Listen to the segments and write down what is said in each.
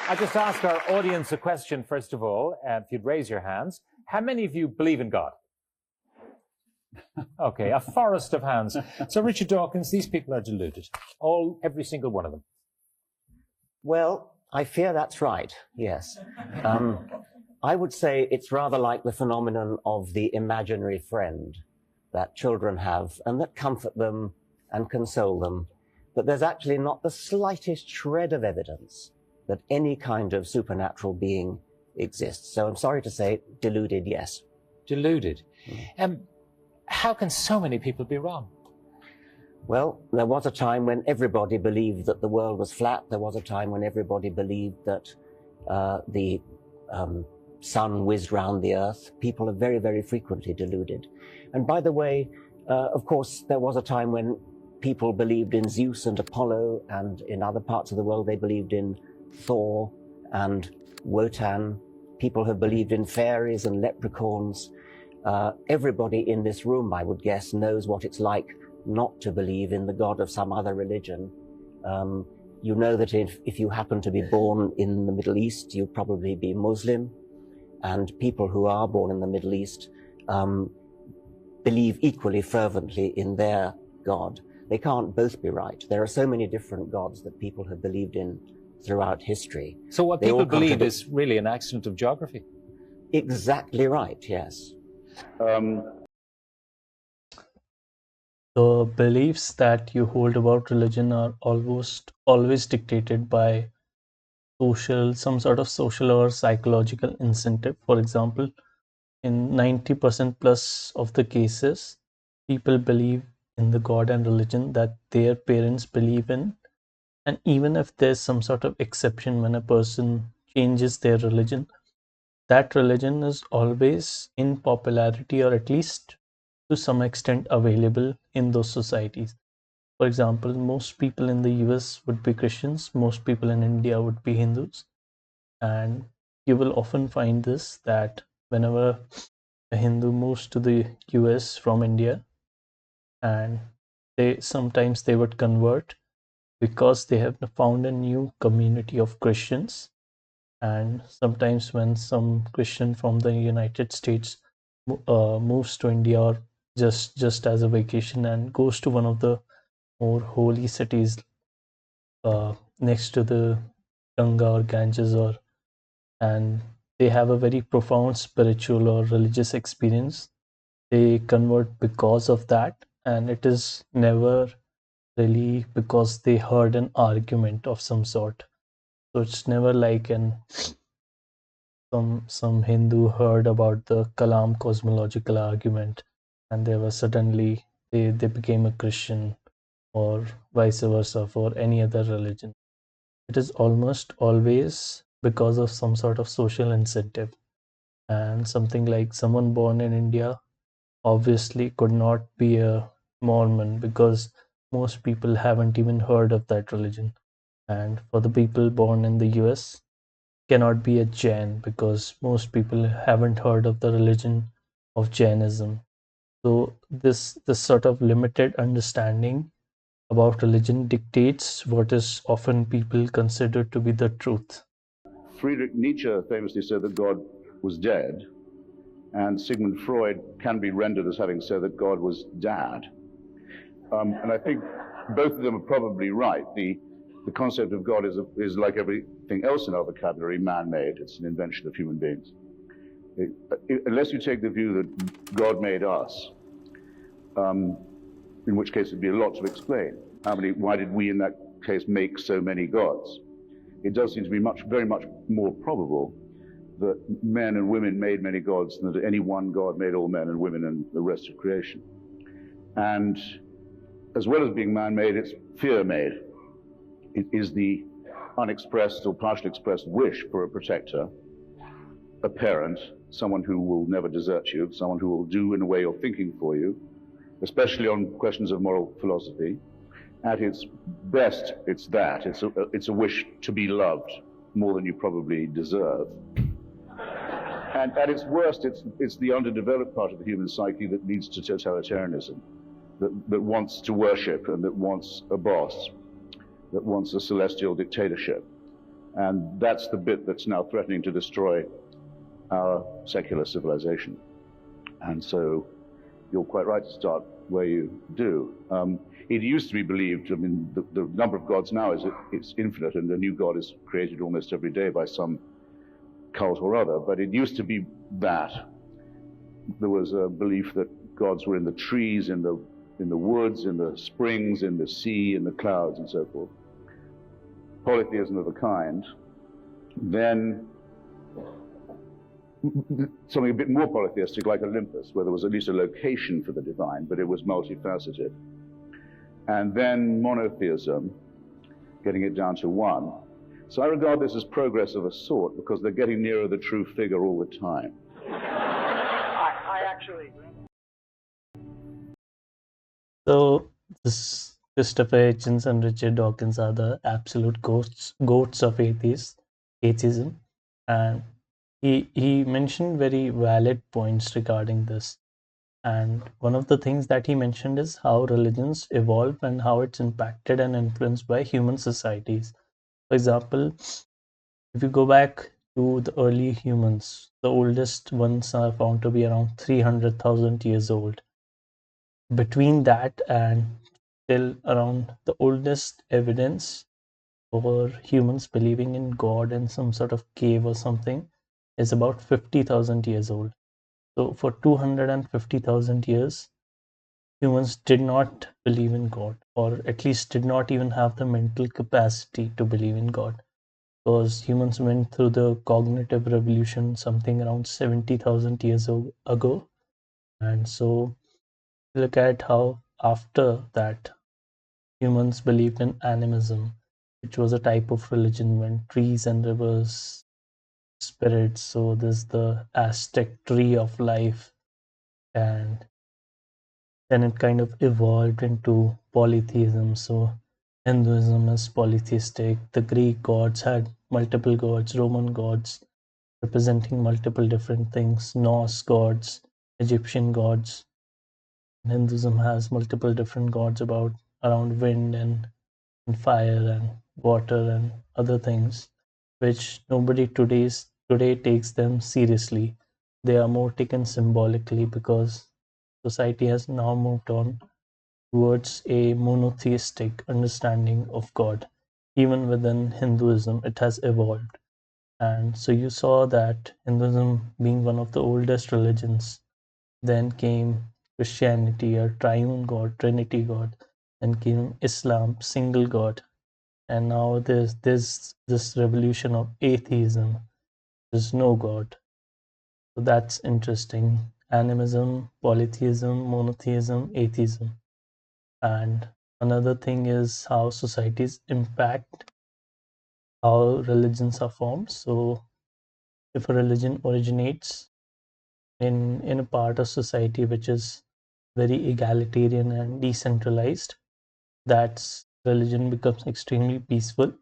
I just ask our audience a question, first of all. If you'd raise your hands. How many of you believe in God? Okay, a forest of hands. So, Richard Dawkins, these people are deluded. Every single one of them. Well, I fear that's right, yes. I would say it's rather like the phenomenon of the imaginary friend that children have and that comfort them and console them, but there's actually not the slightest shred of evidence that any kind of supernatural being exists. So I'm sorry to say, deluded, yes. Deluded. How can so many people be wrong? Well, there was a time when everybody believed that the world was flat. There was a time when everybody believed that the sun whizzed round the earth. People are very, very frequently deluded. And by the way, of course, there was a time when people believed in Zeus and Apollo, and in other parts of the world they believed in Thor and Wotan. People have believed in fairies and leprechauns. Everybody in this room, I would guess, knows what it's like not to believe in the God of some other religion. You know that if you happen to be born in the Middle East, you'll probably be Muslim. And people who are born in the Middle East believe equally fervently in their God. They can't both be right. There are so many different gods that people have believed in throughout history. So what people believe is really an accident of geography? Exactly right, yes. The beliefs that you hold about religion are almost always dictated by some sort of social or psychological incentive. For example, in 90% plus of the cases, people believe in the God and religion that their parents believe in. And even if there's some sort of exception when a person changes their religion, that religion is always in popularity, or at least to some extent available in those societies. For example, most people in the US would be Christians, most people in India would be Hindus. And you will often find this, that whenever a Hindu moves to the US from India, and sometimes they would convert because they have found a new community of Christians. And sometimes when some Christian from the United States moves to India, or just as a vacation, and goes to one of the more holy cities next to the Ganga or Ganges, and they have a very profound spiritual or religious experience, they convert because of that. And it is never really because they heard an argument of some sort. So it's never like some Hindu heard about the Kalam cosmological argument and they became a Christian, or vice versa for any other religion. It is almost always because of some sort of social incentive. And something like someone born in India obviously could not be a Mormon, because most people haven't even heard of that religion. And for the people born in the US, cannot be a Jain, because most people haven't heard of the religion of Jainism. So this sort of limited understanding about religion dictates what is often people consider to be the truth. Friedrich Nietzsche famously said that God was dead, and Sigmund Freud can be rendered as having said that God was dad. And I think both of them are probably right. The concept of God is like everything else in our vocabulary, man-made. It's an invention of human beings. Unless you take the view that God made us, in which case it'd be a lot to explain. Why did we in that case make so many gods? It does seem to be very much more probable that men and women made many gods than that any one God made all men and women and the rest of creation. And as well as being man-made, it's fear-made. It is the unexpressed or partially expressed wish for a protector, a parent, someone who will never desert you, someone who will do in a way you're thinking for you, especially on questions of moral philosophy. At its best, it's that. It's a wish to be loved more than you probably deserve. And at its worst, it's the underdeveloped part of the human psyche that leads to totalitarianism, that wants to worship and that wants a boss, that wants a celestial dictatorship. And that's the bit that's now threatening to destroy our secular civilization. And so you're quite right to start where you do. It used to be believed, I mean, the number of gods now it's infinite, and a new god is created almost every day by some cult or other, but it used to be that. There was a belief that gods were in the trees, in the woods, in the springs, in the sea, in the clouds, and so forth. Polytheism of a kind. Then something a bit more polytheistic, like Olympus, where there was at least a location for the divine, but it was multifaceted. And then monotheism, getting it down to one. So I regard this as progress of a sort, because they're getting nearer the true figure all the time. I actually agree. So this Christopher Hitchens and Richard Dawkins are the absolute goats of atheism, and he mentioned very valid points regarding this. And one of the things that he mentioned is how religions evolve and how it's impacted and influenced by human societies. For example, if you go back to the early humans, the oldest ones are found to be around 300,000 years old. Between that and till around the oldest evidence for humans believing in God in some sort of cave or something is about 50,000 years old. So for 250,000 years, humans did not believe in God, or at least did not even have the mental capacity to believe in God, because humans went through the cognitive revolution something around 70,000 years ago. And so look at how after that humans believed in animism, which was a type of religion when trees and rivers, spirits. So there's the Aztec tree of life, and then it kind of evolved into polytheism. So Hinduism is polytheistic. The Greek gods had multiple gods, Roman gods representing multiple different things, Norse gods, Egyptian gods. Hinduism has multiple different gods about around wind and fire and water and other things, which nobody today takes them seriously. They are more taken symbolically because society has now moved on towards a monotheistic understanding of God. Even within Hinduism, it has evolved. And so you saw that Hinduism being one of the oldest religions, then came Christianity, a triune God, Trinity God, then came Islam, single God, and now there's this revolution of atheism. There's no God. So that's interesting. Animism, polytheism, monotheism, atheism. And another thing is how societies impact how religions are formed. So if a religion originates in a part of society which is very egalitarian and decentralized, that religion becomes extremely peaceful.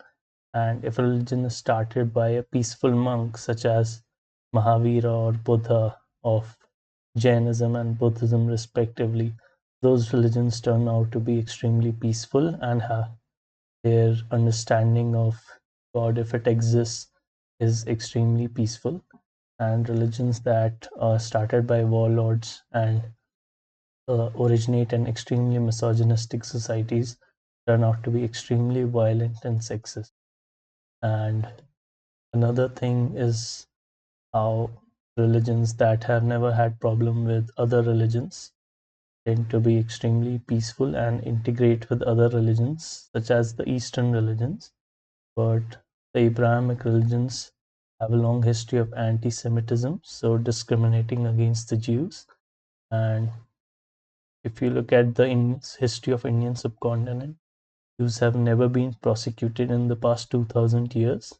And if a religion is started by a peaceful monk such as Mahavira or Buddha of Jainism and Buddhism respectively, those religions turn out to be extremely peaceful and have their understanding of God, if it exists, is extremely peaceful. And religions that are started by warlords and originate in extremely misogynistic societies turn out to be extremely violent and sexist. And another thing is how religions that have never had problem with other religions tend to be extremely peaceful and integrate with other religions, such as the Eastern religions. But the Abrahamic religions have a long history of anti-Semitism, so discriminating against the Jews. And if you look at the history of Indian subcontinent, Jews have never been prosecuted in the past 2000 years.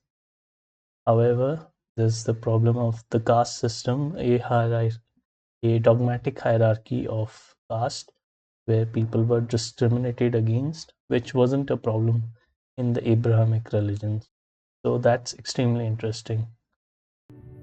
However, there's the problem of the caste system, a dogmatic hierarchy of caste where people were discriminated against, which wasn't a problem in the Abrahamic religions. So that's extremely interesting.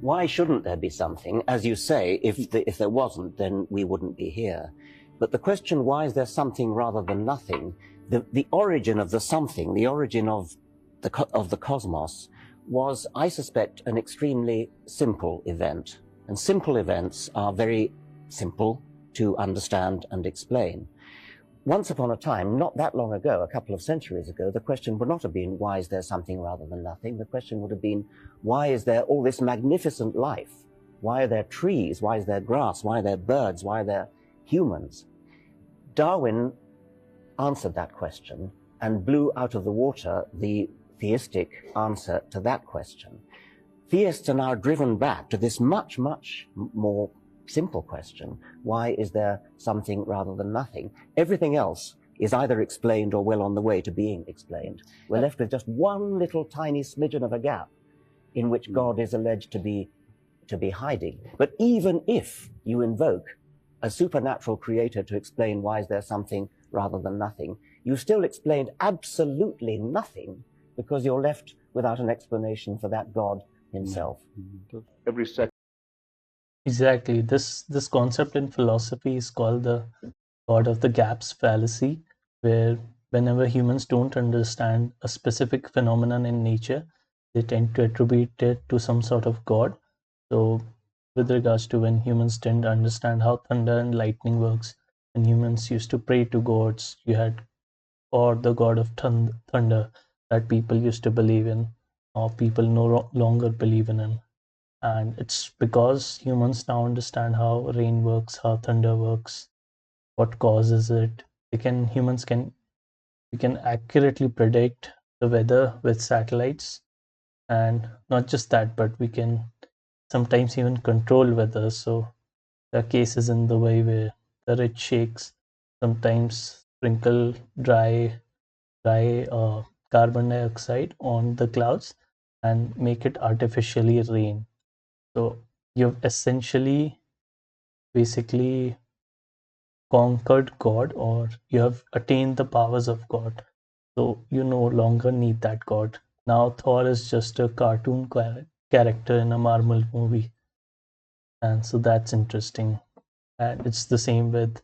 Why shouldn't there be something? As you say, if there wasn't, then we wouldn't be here. But the question, why is there something rather than nothing? The origin of the something, the origin of the cosmos, was, I suspect, an extremely simple event. And simple events are very simple to understand and explain. Once upon a time, not that long ago, a couple of centuries ago, the question would not have been, why is there something rather than nothing? The question would have been, why is there all this magnificent life? Why are there trees? Why is there grass? Why are there birds? Why are there humans? Darwin answered that question and blew out of the water the theistic answer to that question. Theists are now driven back to this much, much more simple question. Why is there something rather than nothing? Everything else is either explained or well on the way to being explained. We're left with just one little tiny smidgen of a gap in which God is alleged to be hiding. But even if you invoke a supernatural creator to explain why is there something rather than nothing, you still explained absolutely nothing because you're left without an explanation for that God himself. Every second. Exactly. This concept in philosophy is called the God of the gaps fallacy, where whenever humans don't understand a specific phenomenon in nature, they tend to attribute it to some sort of God. So with regards to when humans didn't understand how thunder and lightning works, and humans used to pray to gods, you had or the god of thunder that people used to believe in, or people no longer believe in him. And it's because humans now understand how rain works, how thunder works, what causes it. We can accurately predict the weather with satellites, and not just that, but we can sometimes even control weather. So there are cases in the way where the rich sheikhs sometimes sprinkle dry carbon dioxide on the clouds and make it artificially rain. So you've essentially basically conquered God, or you have attained the powers of God. So you no longer need that God. Now Thor is just a cartoon character in a Marvel movie. And so that's interesting. And it's the same with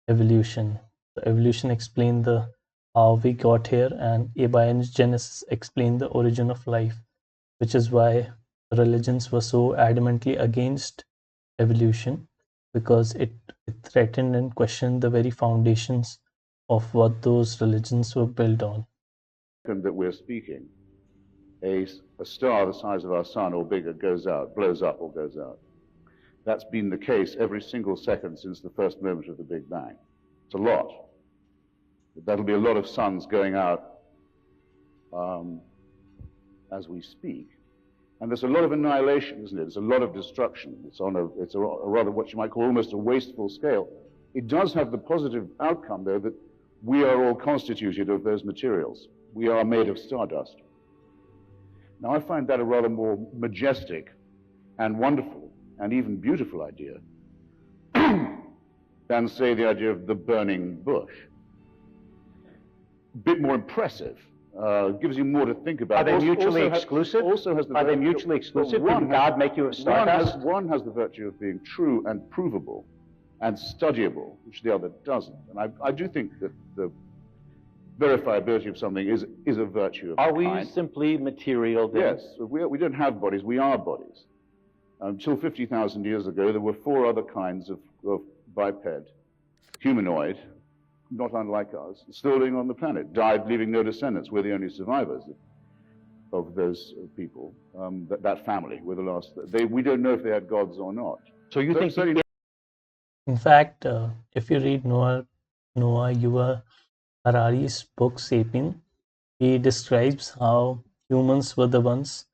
evolution. The evolution explained the how we got here, and abiogenesis explained the origin of life, which is why religions were so adamantly against evolution, because it threatened and questioned the very foundations of what those religions were built on. That we're speaking, a star the size of our sun or bigger goes out, blows up or goes out. That's been the case every single second since the first moment of the Big Bang. It's a lot. That'll be a lot of suns going out as we speak. And there's a lot of annihilation, isn't it? There's a lot of destruction. It's a rather what you might call almost a wasteful scale. It does have the positive outcome, though, that we are all constituted of those materials. We are made of stardust. Now, I find that a rather more majestic and wonderful and even beautiful idea than, say, the idea of the burning bush. A bit more impressive. Gives you more to think about. Are they mutually exclusive? Are they mutually exclusive? Did God make you a stardust? One has the virtue of being true and provable and studyable, which the other doesn't. And I do think that the verifiability of something is a virtue of Are we kind. simply material then? Yes. We don't have bodies. We are bodies. Until 50,000 years ago, there were 4 other kinds of biped, humanoid, not unlike us, still living on the planet, died leaving no descendants. We're the only survivors of those people. That family were the last. We don't know if they had gods or not. So you think... In fact, if you read Noah Yuval Harari's book *Sapien*, he describes how humans were the ones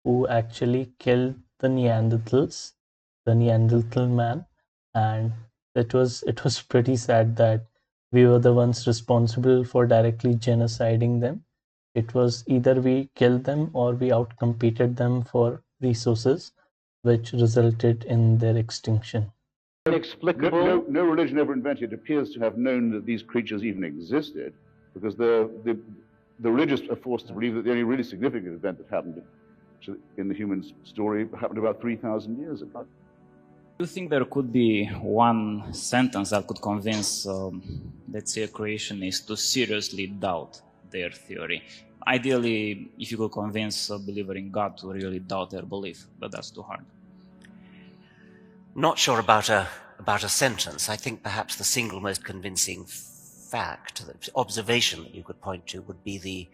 who actually killed the Neanderthals, the Neanderthal man, and it was pretty sad that we were the ones responsible for directly genociding them. It was either we killed them or we outcompeted them for resources, which resulted in their extinction. Inexplicable. No religion ever invented appears to have known that these creatures even existed, because the religious are forced to believe that the only really significant event that happened in the human story happened about 3,000 years ago. Do you think there could be one sentence that could convince, let's say, a creationists to seriously doubt their theory? ideally, if you could convince a believer in God to really doubt their belief, but that's too hard. Not sure about a sentence. I think perhaps the single most convincing fact, the observation that you could point to would be the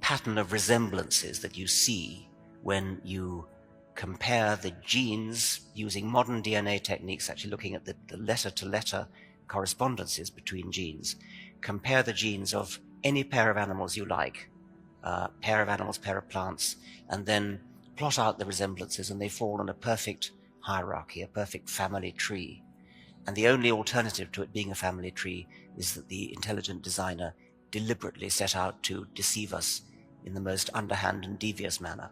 pattern of resemblances that you see when you compare the genes using modern DNA techniques, actually looking at the letter-to-letter correspondences between genes. Compare the genes of any pair of animals you like, pair of animals, pair of plants, and then plot out the resemblances, and they fall in a perfect hierarchy, a perfect family tree. And the only alternative to it being a family tree is that the intelligent designer deliberately set out to deceive us in the most underhand and devious manner.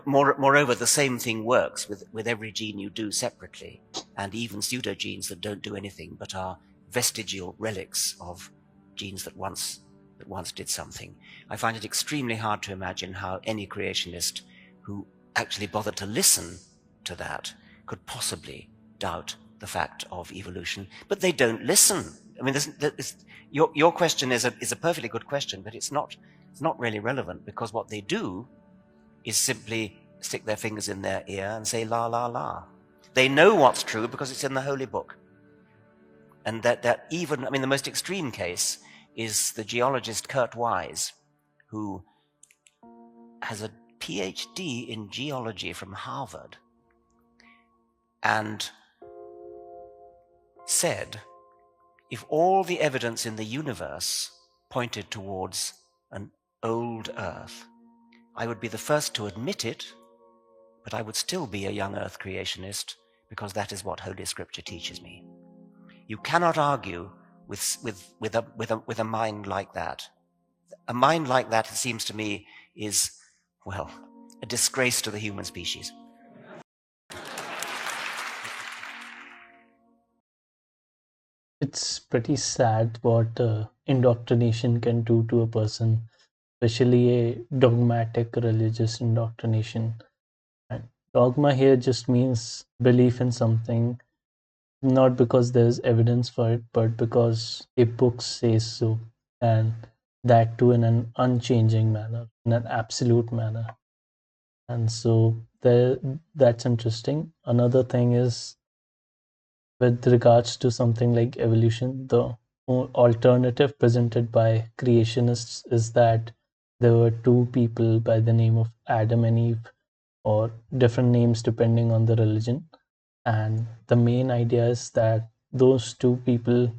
Moreover, the same thing works with every gene you do separately, and even pseudogenes that don't do anything but are vestigial relics of genes that once did something. I find it extremely hard to imagine how any creationist who actually bothered to listen to that could possibly doubt the fact of evolution. But they don't listen. I mean, your question is a perfectly good question, but it's not really relevant, because what they do is simply stick their fingers in their ear and say la la la. They know what's true because it's in the holy book. And that even, I mean, the most extreme case is the geologist Kurt Wise, who has a PhD in geology from Harvard, and said, if all the evidence in the universe pointed towards an old Earth, I would be the first to admit it, but I would still be a young Earth creationist, because that is what Holy Scripture teaches me. You cannot argue with a mind like that. A mind like that, it seems to me, is, well, a disgrace to the human species. It's pretty sad what indoctrination can do to a person, especially a dogmatic religious indoctrination. And dogma here just means belief in something, not because there's evidence for it, but because a book says so, and that too in an unchanging manner, in an absolute manner. And so that's interesting. Another thing is, with regards to something like evolution, the alternative presented by creationists is that there were two people by the name of Adam and Eve, or different names depending on the religion. And the main idea is that those two people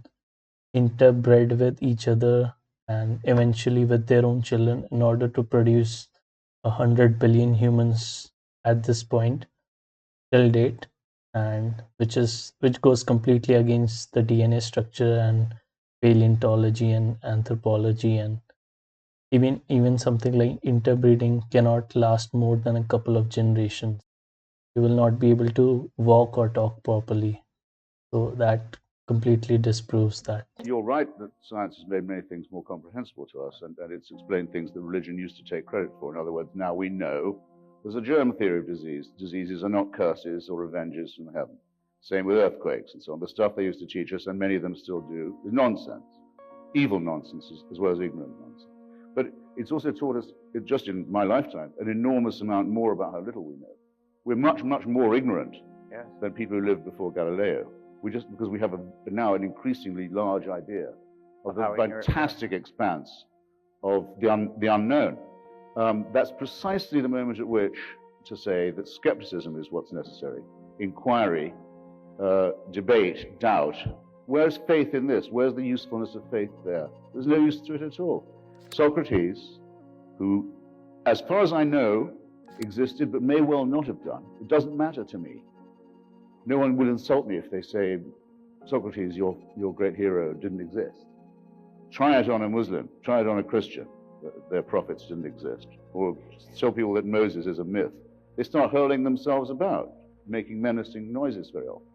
interbred with each other and eventually with their own children in order to produce 100 billion humans at this point till date, and which goes completely against the DNA structure and paleontology and anthropology, and even something like interbreeding cannot last more than a couple of generations. You will not be able to walk or talk properly. So that completely disproves that. You're right that science has made many things more comprehensible to us, and it's explained things that religion used to take credit for. In other words, now we know there's a germ theory of disease. Diseases are not curses or revenges from heaven. Same with earthquakes and so on. The stuff they used to teach us, and many of them still do, is nonsense. Evil nonsense as well as ignorant nonsense. But it's also taught us, just in my lifetime, an enormous amount more about how little we know. We're much, much more ignorant than people who lived before Galileo. Because we have now an increasingly large idea of the fantastic expanse of the unknown. That's precisely the moment at which to say that skepticism is what's necessary. Inquiry, debate, doubt. Where's faith in this? Where's the usefulness of faith there? There's no use to it at all. Socrates, who, as far as I know, existed but may well not have done, it doesn't matter to me. No one will insult me if they say, Socrates, your great hero, didn't exist. Try it on a Muslim, try it on a Christian. Their prophets didn't exist. Or tell people that Moses is a myth. They start hurling themselves about, making menacing noises very often.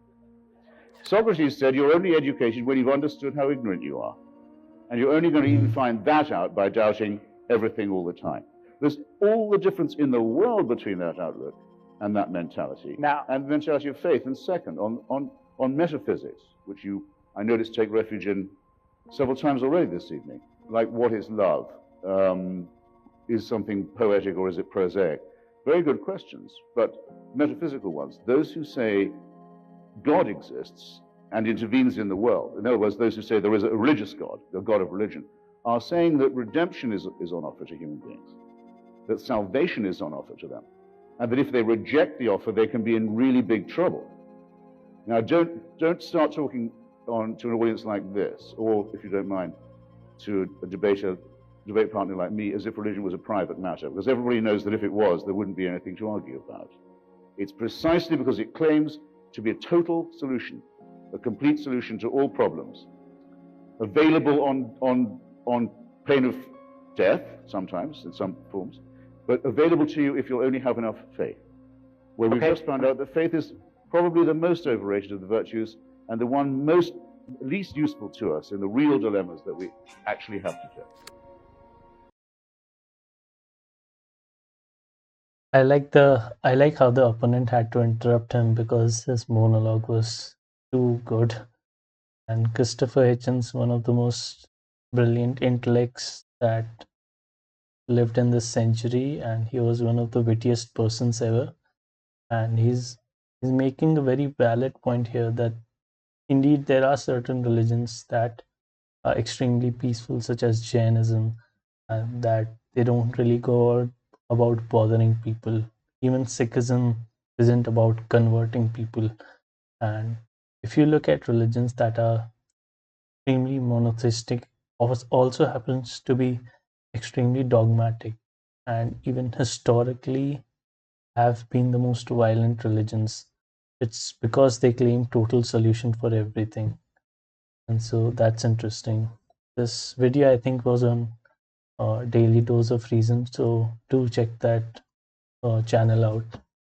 Socrates said, you're only educated when you've understood how ignorant you are. And you're only going to even find that out by doubting everything all the time. There's all the difference in the world between that outlook and that mentality, and the mentality of faith. And second, on metaphysics, which I noticed take refuge in several times already this evening. like what is love? Is something poetic or is it prosaic? Very good questions, but metaphysical ones. Those who say God exists and intervenes in the world, in other words, those who say there is a religious God, a God of religion, are saying that redemption is on offer to human beings, that salvation is on offer to them, and that if they reject the offer, they can be in really big trouble. Now, don't start talking to an audience like this, or, if you don't mind, to a debate partner like me, as if religion was a private matter, because everybody knows that if it was, there wouldn't be anything to argue about. It's precisely because it claims to be a total solution, a complete solution to all problems, available on pain of death, sometimes, in some forms, but available to you if you'll only have enough faith. Well, we've just found out that faith is probably the most overrated of the virtues and the one least useful to us in the real dilemmas that we actually have to face. I like how the opponent had to interrupt him because his monologue was too good. And Christopher Hitchens, one of the most brilliant intellects that lived in this century, and he was one of the wittiest persons ever. And he's making a very valid point here that indeed there are certain religions that are extremely peaceful, such as Jainism, and that they don't really go about bothering people. Even Sikhism isn't about converting people. And if you look at religions that are extremely monotheistic, also happens to be extremely dogmatic, and even historically have been the most violent religions. It's because they claim total solution for everything. And so that's interesting. This video, I think, was on Daily Dose of Reason, so do check that channel out.